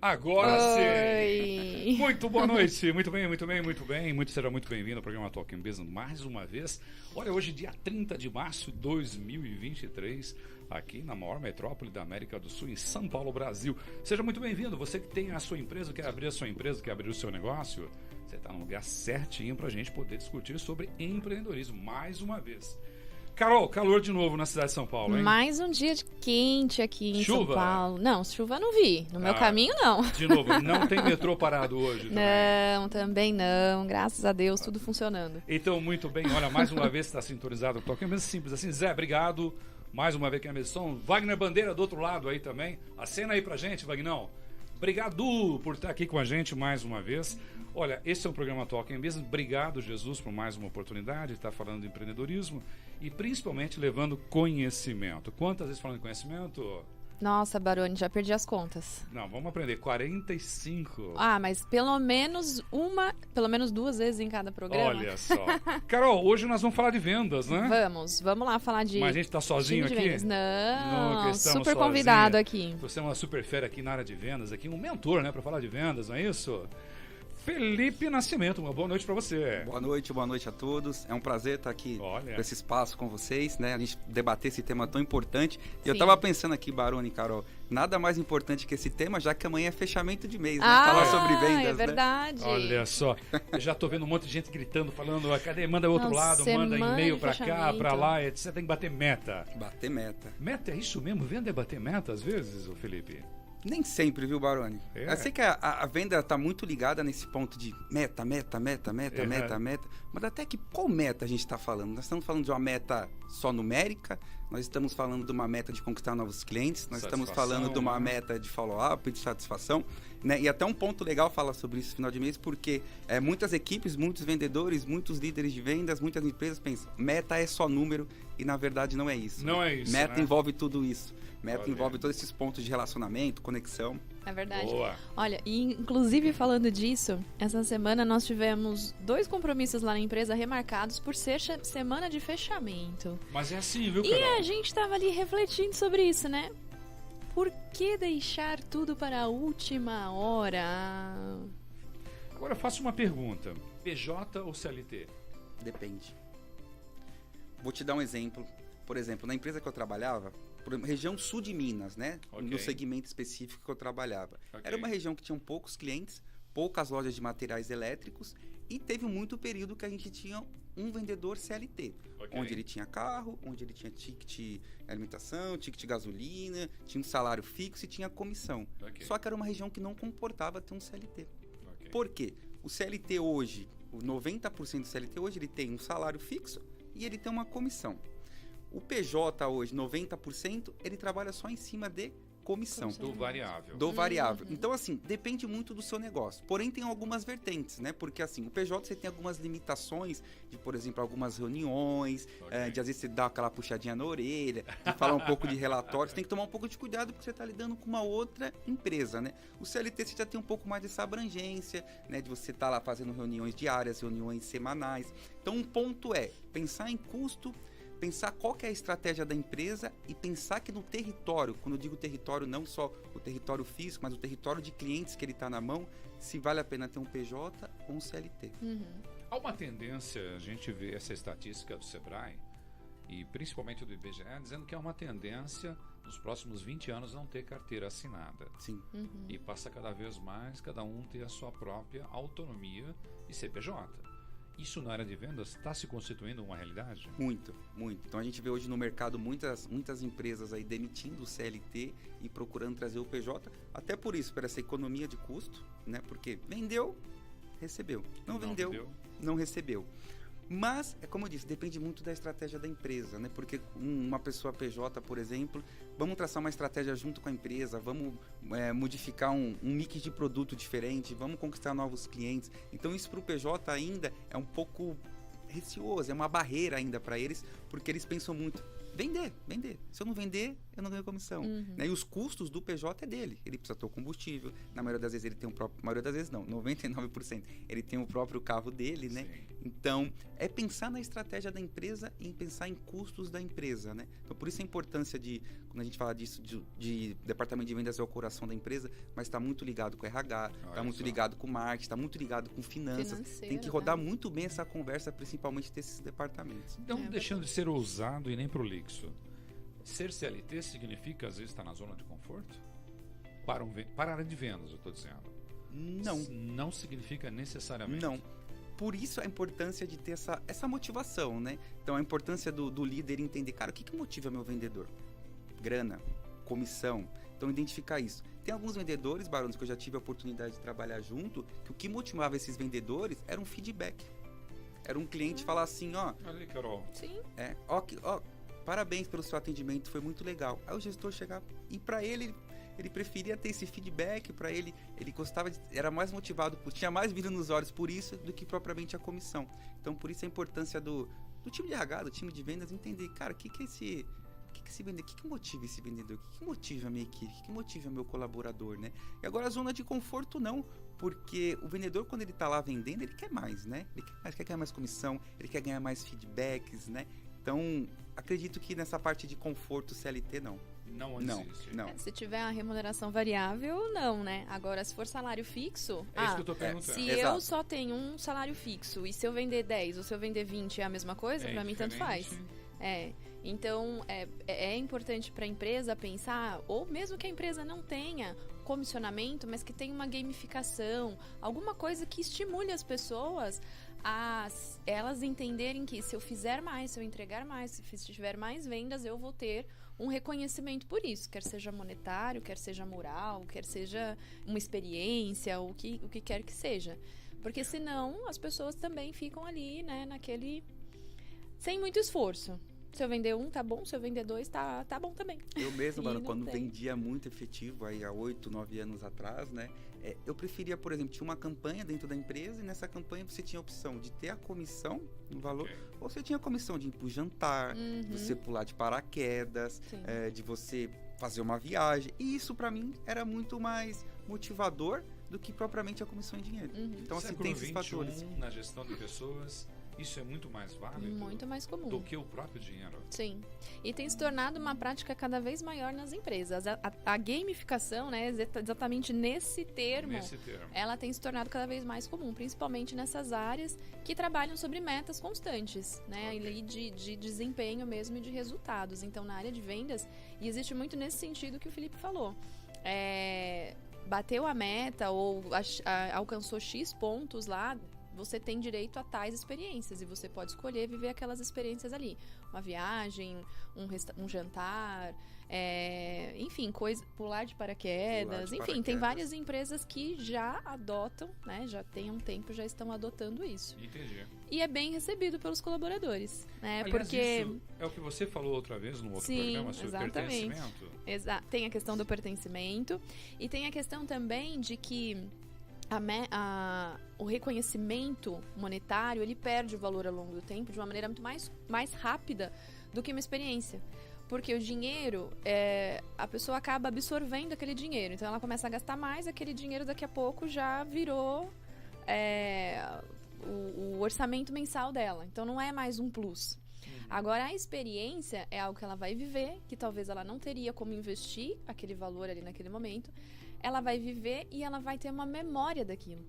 Agora Oi. sim! Muito boa noite, muito bem. Será muito bem-vindo ao programa Talking Business mais uma vez. Olha, hoje dia 30 de março de 2023, aqui na maior metrópole da América do Sul, em São Paulo, Brasil. Seja muito bem-vindo, você que tem a sua empresa, quer abrir a sua empresa, quer abrir o seu negócio, você está no lugar certinho para a gente poder discutir sobre empreendedorismo mais uma vez. Carol, calor de novo na cidade de São Paulo, hein? Mais um dia quente aqui em Chuva? São Paulo. Não, chuva não vi. No meu caminho, não. De novo, não tem metrô parado hoje também. Não, também não. Graças a Deus, tudo funcionando. Então, muito bem. Olha, mais uma vez está sintonizado. Toque mesmo simples assim. Zé, obrigado. Mais uma vez aqui na missão. Wagner Bandeira do outro lado aí também. Acena aí pra gente, Wagnão. Obrigado por estar aqui com a gente mais uma vez. Olha, esse é um programa Talking Business. Obrigado, Jesus, por mais uma oportunidade de estar falando de empreendedorismo e principalmente levando conhecimento. Quantas vezes falando de conhecimento? Nossa, Baroni, já perdi as contas. Não, vamos aprender. 45. Ah, mas pelo menos duas vezes em cada programa. Olha só. Carol, hoje nós vamos falar de vendas, né? Vamos lá falar de... Mas a gente tá sozinho time de aqui? vendas. Não, Nunca estamos super convidado sozinhos. aqui. Você é uma super fera aqui na área de vendas, aqui um mentor, né, para falar de vendas, não é isso? Felipe Nascimento, uma boa noite para você. Boa noite a todos. É um prazer estar aqui nesse espaço com vocês, né? A gente debater esse tema tão importante. E eu tava pensando aqui, Baroni e Carol, nada mais importante que esse tema, já que amanhã é fechamento de mês, né? Falar sobre vendas, é verdade. Né? Olha só, eu já tô vendo um monte de gente gritando, falando, cadê? Manda outro lado, manda e-mail para cá, para lá, etc. Você tem que bater meta. Bater meta. Meta é isso mesmo? Venda é bater meta às vezes, ô Felipe? Nem sempre, viu, Baroni? Eu sei que a venda está muito ligada nesse ponto de meta, mas até que qual meta a gente está falando? Nós estamos falando de uma meta só numérica, nós estamos falando de uma meta de conquistar novos clientes, nós estamos falando de uma meta de follow-up, de satisfação, né? E até um ponto legal falar sobre isso no final de mês, porque muitas equipes, muitos vendedores, muitos líderes de vendas, muitas empresas pensam, meta é só número, e na verdade não é isso. Não é isso, Meta né? envolve tudo isso. Meta envolve todos esses pontos de relacionamento, conexão. É verdade. Boa. Olha, e inclusive falando disso, essa semana nós tivemos 2 compromissos lá na empresa remarcados por ser semana de fechamento. Mas é assim, viu, E Carol? a gente tava ali refletindo sobre isso, né? Por que deixar tudo para a última hora? Agora eu faço uma pergunta. PJ ou CLT? Depende. Vou te dar um exemplo. Por exemplo, na empresa que eu trabalhava, região sul de Minas, né? No segmento específico que eu trabalhava. Era uma região que tinha poucos clientes, poucas lojas de materiais elétricos e teve muito período que a gente tinha um vendedor CLT, onde ele tinha carro, onde ele tinha ticket de alimentação, ticket de gasolina, tinha um salário fixo e tinha comissão. Só que era uma região que não comportava ter um CLT. Por quê? O CLT hoje, o 90% do CLT hoje, ele tem um salário fixo e ele tem uma comissão. O PJ hoje, 90%, ele trabalha só em cima de comissão. Do variável. Do variável. Então, assim, depende muito do seu negócio. Porém, tem algumas vertentes, né? Porque, assim, o PJ você tem algumas limitações de, por exemplo, algumas reuniões, de às vezes você dá aquela puxadinha na orelha, de falar um pouco de relatório. Você tem que tomar um pouco de cuidado porque você está lidando com uma outra empresa, né? O CLT você já tem um pouco mais dessa abrangência, né? De você estar lá fazendo reuniões diárias, reuniões semanais. Então, um ponto é pensar em custo, pensar qual que é a estratégia da empresa e pensar que no território, quando eu digo território, não só o território físico, mas o território de clientes que ele está na mão, se vale a pena ter um PJ ou um CLT. Há uma tendência, a gente vê essa estatística do Sebrae e principalmente do IBGE, dizendo que é uma tendência nos próximos 20 anos não ter carteira assinada. Sim. E passa cada vez mais cada um ter a sua própria autonomia e CPJ. Isso na área de vendas está se constituindo uma realidade? Muito. Então a gente vê hoje no mercado muitas empresas aí demitindo o CLT e procurando trazer o PJ, até por isso, para essa economia de custo, né? Porque vendeu, recebeu. Não vendeu, não recebeu. Mas, é como eu disse, depende muito da estratégia da empresa, né? Porque uma pessoa PJ, por exemplo, vamos traçar uma estratégia junto com a empresa, vamos modificar um mix de produto diferente, vamos conquistar novos clientes. Então, isso para o PJ ainda é um pouco receoso, é uma barreira ainda para eles, porque eles pensam muito, Vender. Se eu não vender, eu não ganho comissão. Né? E os custos do PJ é dele. Ele precisa ter o combustível. Na maioria das vezes ele tem o próprio... maioria das vezes não, 99%. Ele tem o próprio carro dele, né? Então, é pensar na estratégia da empresa e pensar em custos da empresa, né? Então, por isso a importância de, quando a gente fala disso, de departamento de vendas é o coração da empresa, mas está muito ligado com RH, está muito ligado com marketing, está muito ligado com finanças. Tem que rodar muito bem essa conversa, principalmente desses departamentos. Então, deixando de ser ousado e nem prolixo, ser CLT significa, às vezes, estar na zona de conforto? Para a área de vendas, eu estou dizendo. Não. Não significa necessariamente. Não. Por isso a importância de ter essa motivação, né? Então, a importância do líder entender, cara, o que motiva meu vendedor? Grana, comissão. Então, identificar isso. Tem alguns vendedores, Barões, que eu já tive a oportunidade de trabalhar junto, que o que motivava esses vendedores era um feedback. Era um cliente falar assim, ó... Olha aí, Carol. Sim. Parabéns pelo seu atendimento, foi muito legal. Aí o gestor chegava e para ele preferia ter esse feedback, para ele gostava, era mais motivado, tinha mais brilho nos olhos por isso do que propriamente a comissão. Então, por isso a importância do time de RH, do time de vendas, entender, cara, o que esse vendedor, o que motiva esse vendedor, o que motiva a minha equipe, o que motiva o meu colaborador, né? E agora a zona de conforto não, porque o vendedor, quando ele tá lá vendendo, ele quer mais, né? Ele quer ganhar mais comissão, ele quer ganhar mais feedbacks, né? Então, acredito que nessa parte de conforto CLT, não. Não existe. Não. Se tiver a remuneração variável, não, né? Agora, se for salário fixo... É isso que eu tô perguntando. Se eu só tenho um salário fixo e se eu vender 10 ou se eu vender 20 é a mesma coisa, pra mim tanto faz. Então, é importante para a empresa pensar, ou mesmo que a empresa não tenha comissionamento, mas que tenha uma gamificação, alguma coisa que estimule as pessoas a elas entenderem que se eu fizer mais, se eu entregar mais, se tiver mais vendas, eu vou ter um reconhecimento por isso, quer seja monetário, quer seja moral, quer seja uma experiência, o que quer que seja. Porque senão as pessoas também ficam ali, né, naquele... sem muito esforço. Se eu vender um, tá bom. Se eu vender 2, tá bom também. Eu mesmo, Barão, quando vendia muito efetivo, aí há 8, 9 anos atrás, né? Eu preferia, por exemplo, tinha uma campanha dentro da empresa e nessa campanha você tinha a opção de ter a comissão no valor, ou você tinha a comissão de ir pro jantar, de você pular de paraquedas, de você fazer uma viagem. E isso, pra mim, era muito mais motivador do que propriamente a comissão em dinheiro. Então, assim, tem esses fatores. Na gestão de pessoas... Isso é muito mais válido muito mais comum do que o próprio dinheiro. Sim. E tem se tornado uma prática cada vez maior nas empresas. A gamificação, né, exatamente nesse termo, ela tem se tornado cada vez mais comum, principalmente nessas áreas que trabalham sobre metas constantes, né, de desempenho mesmo e de resultados. Então, na área de vendas, e existe muito nesse sentido que o Felipe falou. Bateu a meta ou alcançou X pontos lá, você tem direito a tais experiências e você pode escolher viver aquelas experiências ali. Uma viagem, um jantar, enfim, pular de paraquedas. Enfim, tem várias empresas que já adotam, né? Já tem um tempo, já estão adotando isso. Entendi. E é bem recebido pelos colaboradores, né? Aliás, porque isso é o que você falou outra vez no outro programa sobre pertencimento. Tem a questão do pertencimento e tem a questão também de que o reconhecimento monetário, ele perde o valor ao longo do tempo de uma maneira muito mais rápida do que uma experiência. Porque o dinheiro, a pessoa acaba absorvendo aquele dinheiro. Então, ela começa a gastar mais, aquele dinheiro daqui a pouco já virou o orçamento mensal dela. Então, não é mais um plus. Agora, a experiência é algo que ela vai viver, que talvez ela não teria como investir aquele valor ali naquele momento. Ela vai viver e ela vai ter uma memória daquilo.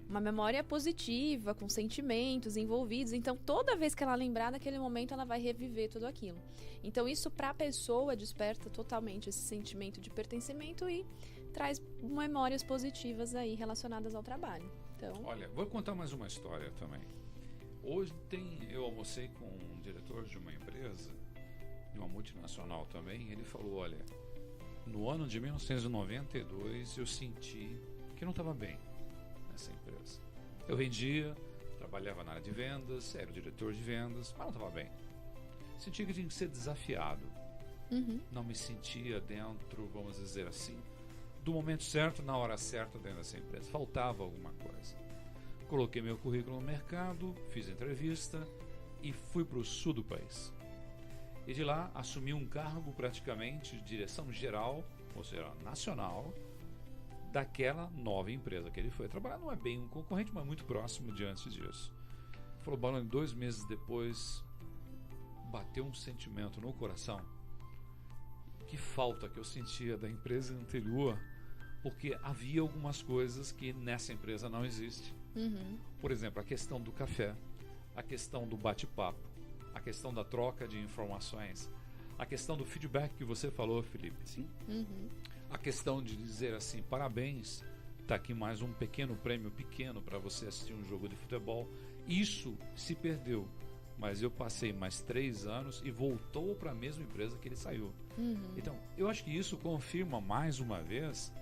Uma memória positiva, com sentimentos envolvidos. Então, toda vez que ela lembrar daquele momento, ela vai reviver tudo aquilo. Então, isso para a pessoa desperta totalmente esse sentimento de pertencimento e traz memórias positivas aí relacionadas ao trabalho. Então... Olha, vou contar mais uma história também. Ontem eu almocei com um diretor de uma empresa, de uma multinacional também, e ele falou, olha... No ano de 1992, eu senti que não estava bem nessa empresa. Eu vendia, trabalhava na área de vendas, era o diretor de vendas, mas não estava bem. Sentia que tinha que ser desafiado. Não me sentia dentro, vamos dizer assim, do momento certo, na hora certa dentro dessa empresa. Faltava alguma coisa. Coloquei meu currículo no mercado, fiz a entrevista e fui para o sul do país. E de lá assumiu um cargo praticamente de direção geral, ou seja, nacional, daquela nova empresa que ele foi trabalhar. Não é bem um concorrente, mas muito próximo diante disso. Falou, Baroni, 2 meses depois, bateu um sentimento no coração. Que falta que eu sentia da empresa anterior, porque havia algumas coisas que nessa empresa não existe. Por exemplo, a questão do café, a questão do bate-papo, a questão da troca de informações, a questão do feedback que você falou, Felipe. Sim. A questão de dizer assim, parabéns, tá aqui mais um pequeno prêmio pequeno para você assistir um jogo de futebol. Isso se perdeu, mas eu passei mais 3 anos e voltou para a mesma empresa que ele saiu. Então, eu acho que isso confirma mais uma vez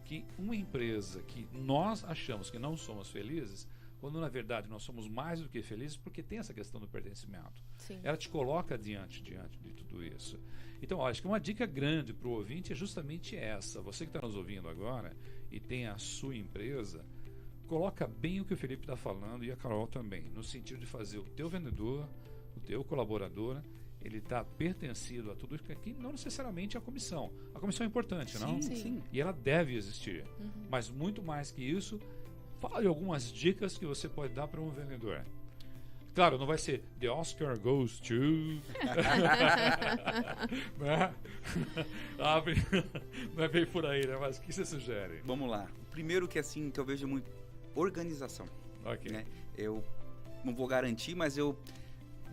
que uma empresa que nós achamos que não somos felizes, quando na verdade nós somos mais do que felizes, porque tem essa questão do pertencimento. Sim. Ela te coloca diante de tudo isso. Então, acho que uma dica grande para o ouvinte é justamente essa. Você que está nos ouvindo agora e tem a sua empresa, coloca bem o que o Felipe está falando e a Carol também, no sentido de fazer o teu vendedor, o teu colaborador, ele está pertencido a tudo isso aqui, não necessariamente a comissão. A comissão é importante, não? Sim. E ela deve existir. Mas muito mais que isso, fale algumas dicas que você pode dar para um vendedor. Claro, não vai ser The Oscar goes to... Não é bem por aí, né? Mas o que você sugere? Vamos lá. O primeiro que assim, que eu vejo muito, organização. Ok. Né? Eu não vou garantir, mas eu...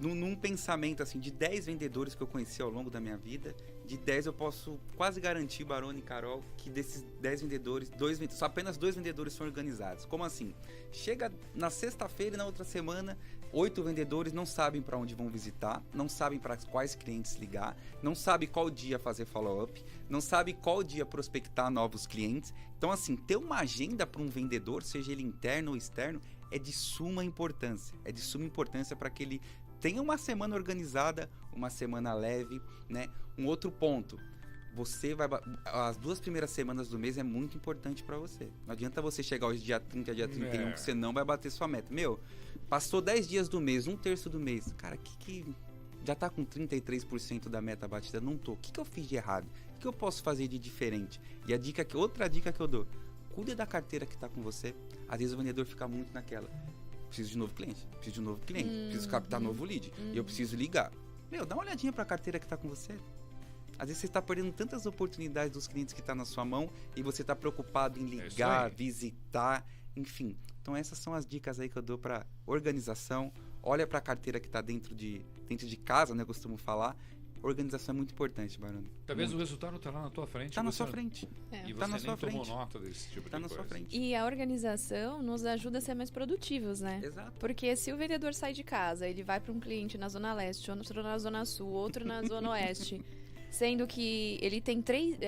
Num pensamento assim de 10 vendedores que eu conheci ao longo da minha vida, de 10 eu posso quase garantir, Baroni e Carol, que desses 10 vendedores, só apenas 2 vendedores são organizados. Como assim? Chega na sexta-feira e na outra semana, 8 vendedores não sabem para onde vão visitar, não sabem para quais clientes ligar, não sabem qual dia fazer follow-up, não sabem qual dia prospectar novos clientes. Então assim, ter uma agenda para um vendedor, seja ele interno ou externo, é de suma importância. É de suma importância para que ele tenha uma semana organizada, uma semana leve, né? Um outro ponto, as 2 primeiras semanas do mês é muito importante para você. Não adianta você chegar hoje dia 30, dia 31, que você não vai bater sua meta. Passou 10 dias do mês, 1/3 do mês. Cara, que já tá com 33% da meta batida, não tô. O que eu fiz de errado? O que eu posso fazer de diferente? E outra dica que eu dou, cuide da carteira que tá com você. Às vezes o vendedor fica muito naquela... Preciso de novo cliente, preciso captar novo lead, e eu preciso ligar. Dá uma olhadinha para a carteira que está com você. Às vezes você está perdendo tantas oportunidades dos clientes que estão na sua mão e você está preocupado em ligar, visitar, enfim. Então essas são as dicas aí que eu dou para organização. Olha para a carteira que está dentro de casa, né, eu costumo falar. Organização é muito importante, Baroni. Talvez o resultado está lá na tua frente. Está na sua frente. E você nem tomou nota desse tipo de coisa. Está na sua frente. E a organização nos ajuda a ser mais produtivos, né? Exato. Porque se o vendedor sai de casa, ele vai para um cliente na Zona Leste, outro na Zona Sul, outro na Zona Oeste, sendo que ele tem 3,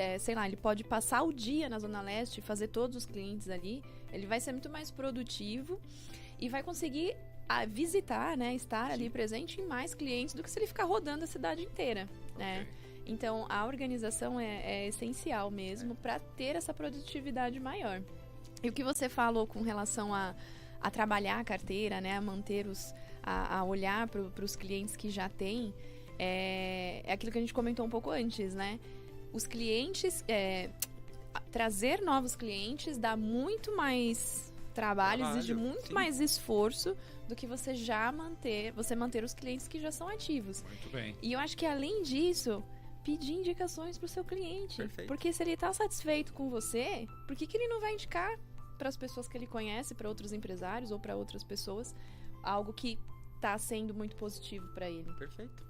ele pode passar o dia na Zona Leste e fazer todos os clientes ali, ele vai ser muito mais produtivo e vai conseguir visitar, né, estar ali presente em mais clientes do que se ele ficar rodando a cidade inteira, né? Então, a organização é essencial mesmo para ter essa produtividade maior. E o que você falou com relação a trabalhar a carteira, né, a manter a olhar para os clientes que já tem, é aquilo que a gente comentou um pouco antes, né? Os clientes, trazer novos clientes dá muito mais trabalho, exige muito mais esforço do que você manter os clientes que já são ativos. Muito bem. E eu acho que além disso, pedir indicações para o seu cliente. Perfeito. Porque se ele está satisfeito com você, por que ele não vai indicar para as pessoas que ele conhece, para outros empresários ou para outras pessoas, algo que está sendo muito positivo para ele? Perfeito.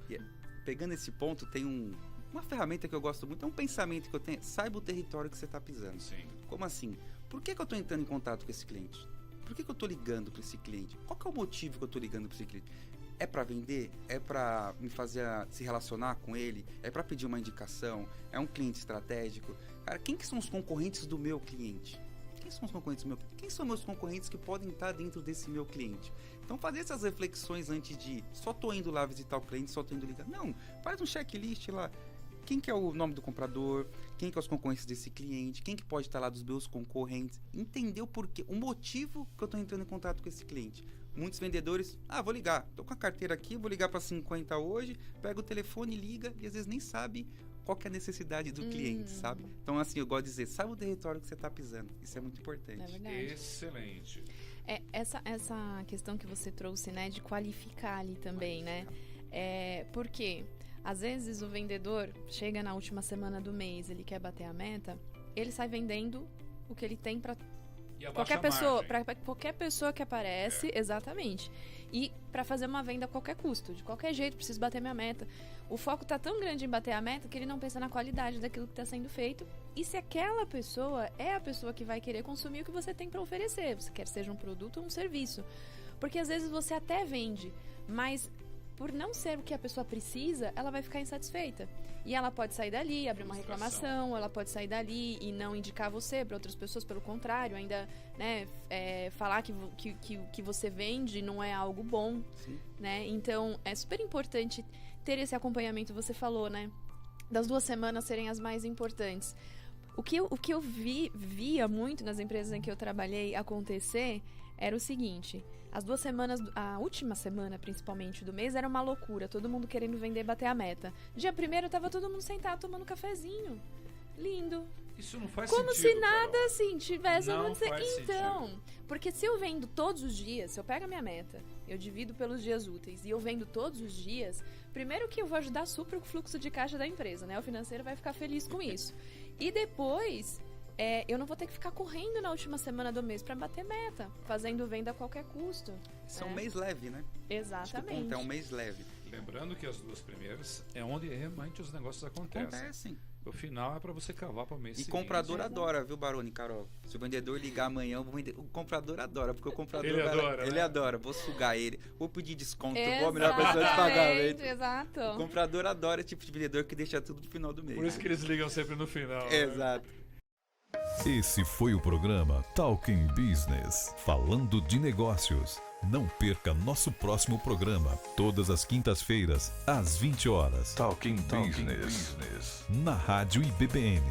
E, pegando esse ponto, tem uma ferramenta que eu gosto muito, é um pensamento que eu tenho. Saiba o território que você está pisando. Sim. Como assim? Por que eu estou entrando em contato com esse cliente? Por que eu estou ligando para esse cliente? Qual que é o motivo que eu estou ligando para esse cliente? É para vender? É para me fazer se relacionar com ele? É para pedir uma indicação? É um cliente estratégico? Cara, quem que são os concorrentes do meu cliente? Quem são os concorrentes do meu cliente? Quem são meus concorrentes que podem estar dentro desse meu cliente? Então, fazer essas reflexões antes de só tô indo lá visitar o cliente, só tô indo ligar. Não, faz um checklist lá. quem que é o nome do comprador, quem que é os concorrentes desse cliente, quem que pode estar lá dos meus concorrentes, entender o porquê, o motivo que eu estou entrando em contato com esse cliente. Muitos vendedores, vou ligar, tô com a carteira aqui, vou ligar para 50 hoje, pega o telefone, liga e às vezes nem sabe qual que é a necessidade do cliente, sabe? Então, assim, eu gosto de dizer, sabe o território que você está pisando, isso é muito importante. É verdade. Excelente. Essa questão que você trouxe, né, de qualificar ali também, né? Porque às vezes o vendedor chega na última semana do mês, ele quer bater a meta, ele sai vendendo o que ele tem para qualquer pessoa que aparece, exatamente. E para fazer uma venda a qualquer custo, de qualquer jeito, preciso bater minha meta. O foco tá tão grande em bater a meta que ele não pensa na qualidade daquilo que está sendo feito. E se aquela pessoa é a pessoa que vai querer consumir o que você tem para oferecer, você quer seja um produto ou um serviço. Porque às vezes você até vende, mas por não ser o que a pessoa precisa, ela vai ficar insatisfeita. E ela pode sair dali, abrir uma reclamação, ela pode sair dali e não indicar você para outras pessoas, pelo contrário, ainda, né, falar que você vende não é algo bom, né? Então, é super importante ter esse acompanhamento, você falou, né, das 2 semanas serem as mais importantes. O que eu via muito nas empresas em que eu trabalhei acontecer era o seguinte: as 2 semanas, a última semana principalmente do mês, era uma loucura, todo mundo querendo vender, bater a meta. Dia 1º tava todo mundo sentado tomando cafezinho. Lindo. Isso não faz Como sentido, se nada, Carol. assim, tivesse acontecendo. Então, porque se eu vendo todos os dias, se eu pego a minha meta, eu divido pelos dias úteis e eu vendo todos os dias, primeiro que eu vou ajudar super o fluxo de caixa da empresa, né? O financeiro vai ficar feliz com isso. E depois, eu não vou ter que ficar correndo na última semana do mês para bater meta, fazendo venda a qualquer custo. Isso é um mês leve, né? Exatamente. Acho que o ponto é um mês leve. Lembrando que as 2 primeiras é onde realmente os negócios acontecem. O final é para você cavar para o mês seguinte. E comprador adora, viu, Barone e Carol? Se o vendedor ligar amanhã, o comprador adora, porque o comprador ele adora. Vou sugar ele, vou pedir desconto, vou a melhor pessoa de pagamento. Exato. O comprador adora esse tipo de vendedor que deixa tudo no final do mês. Por isso que eles ligam sempre no final. Exato. Esse foi o programa Talking Business, falando de negócios. Não perca nosso próximo programa, todas as quintas-feiras, às 20 horas. Talking Business, na Rádio IBBN.